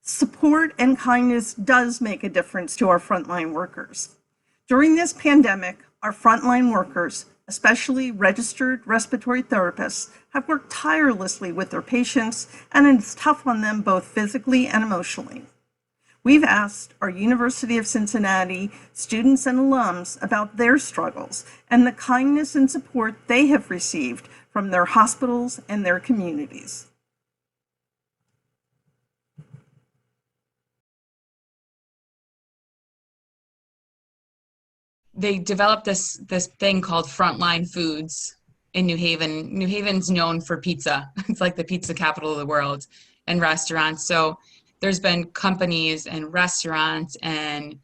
Support and kindness does make a difference to our frontline workers. During this pandemic, our frontline workers, especially registered respiratory therapists, have worked tirelessly with their patients, and it's tough on them both physically and emotionally. We've asked our University of Cincinnati students and alums about their struggles and the kindness and support they have received from their hospitals and their communities. They developed this thing called Frontline Foods in New Haven. New Haven's known for pizza. It's like the pizza capital of the world, and restaurants. So there's been companies and restaurants and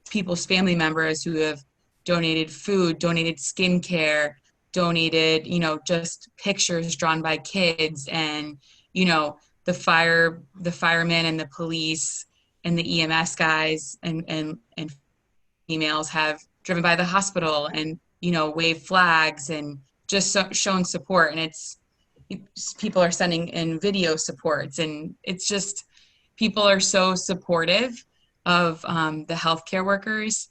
people's family members who have donated food, donated skincare, donated, just pictures drawn by kids, and, the firemen and the police and the EMS guys and females have driven by the hospital and, waved flags and just shown support. And people are sending in video supports, and it's just, people are so supportive of the healthcare workers.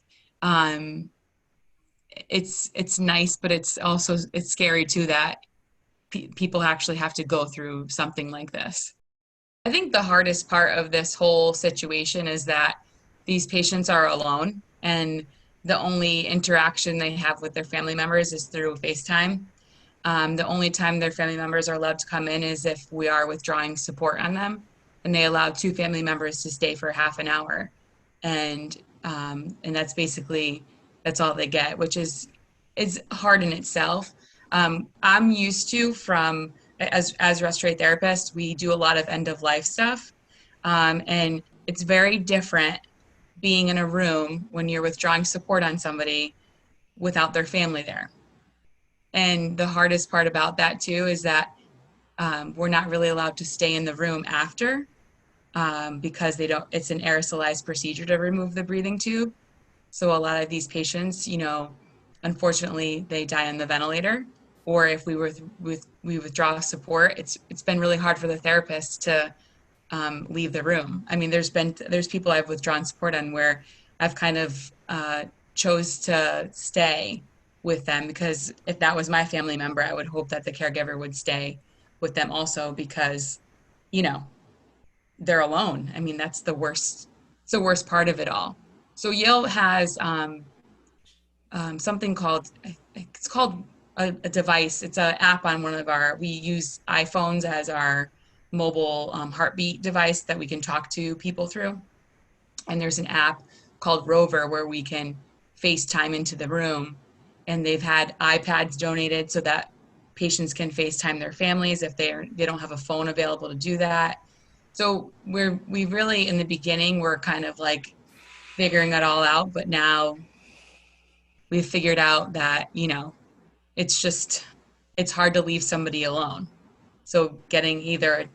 It's nice, but it's scary too that people actually have to go through something like this. I think the hardest part of this whole situation is that these patients are alone, and the only interaction they have with their family members is through FaceTime. The only time their family members are allowed to come in is if we are withdrawing support on them, and they allow 2 family members to stay for half an hour. And that's all they get, which is hard in itself. I'm used to as respiratory therapists, we do a lot of end of life stuff. And it's very different being in a room when you're withdrawing support on somebody without their family there. And the hardest part about that too is that we're not really allowed to stay in the room after because it's an aerosolized procedure to remove the breathing tube. So a lot of these patients, unfortunately, they die on the ventilator, or if we withdraw support, it's been really hard for the therapist to leave the room. I mean, there's people I've withdrawn support on where I've kind of chose to stay with them, because if that was my family member, I would hope that the caregiver would stay with them also, because, they're alone. I mean, that's the worst. It's the worst part of it all. So Yale has something called, it's called a device. It's an app on we use iPhones as our mobile heartbeat device that we can talk to people through. And there's an app called Rover where we can FaceTime into the room. And they've had iPads donated so that patients can FaceTime their families if they don't have a phone available to do that. So we really, in the beginning, we're kind of like figuring it all out, but now we've figured out that, it's hard to leave somebody alone. So getting either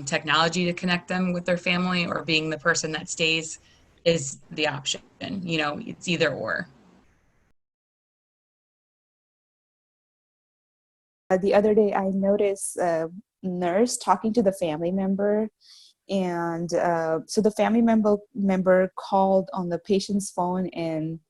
technology to connect them with their family or being the person that stays is the option. It's either or. The other day, I noticed a nurse talking to the family member, and so the family member called on the patient's phone, and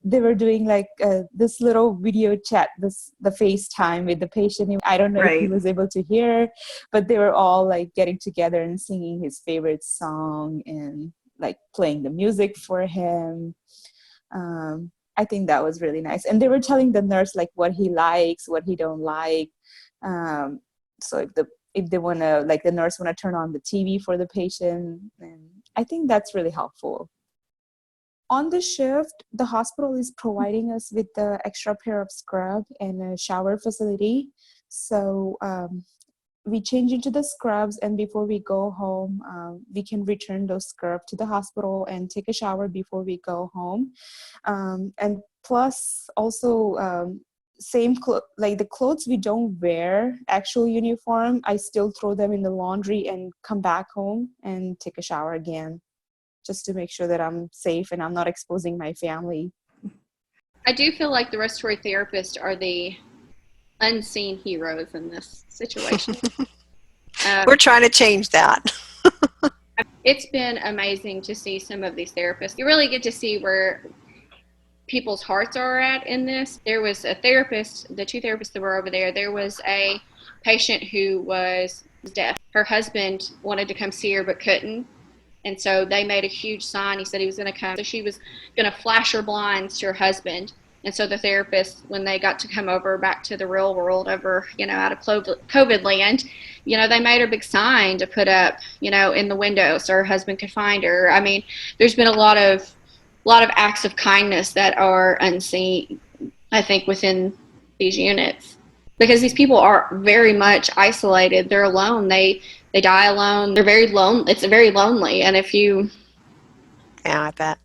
they were doing like this little video chat, the FaceTime with the patient. I don't know if he was able to hear, but they were all like getting together and singing his favorite song and like playing the music for him. I think that was really nice. And they were telling the nurse like what he likes, what he don't like. So if they want to, like the nurse want to turn on the TV for the patient, and I think that's really helpful. On the shift, the hospital is providing us with the extra pair of scrub and a shower facility. So we change into the scrubs, and before we go home, we can return those scrubs to the hospital and take a shower before we go home. And plus also like the clothes we don't wear, actual uniform, I still throw them in the laundry and come back home and take a shower again, just to make sure that I'm safe and I'm not exposing my family. I do feel like the respiratory therapists are the unseen heroes in this situation. We're trying to change that. It's been amazing to see some of these therapists. You really get to see where people's hearts are at in this. There was a therapist, the two therapists that were over there, there was a patient who was deaf. Her husband wanted to come see her but couldn't. And so they made a huge sign. He said he was going to come. So she was going to flash her blinds to her husband. And so the therapist, when they got to come over back to the real world over, out of COVID land, they made her a big sign to put up, in the window so her husband could find her. I mean, there's been a lot of acts of kindness that are unseen, I think, within these units, because these people are very much isolated. They're alone. They die alone. They're very lonely. It's very lonely. And Yeah, I bet.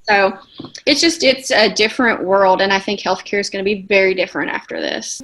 so it's a different world. And I think healthcare is going to be very different after this.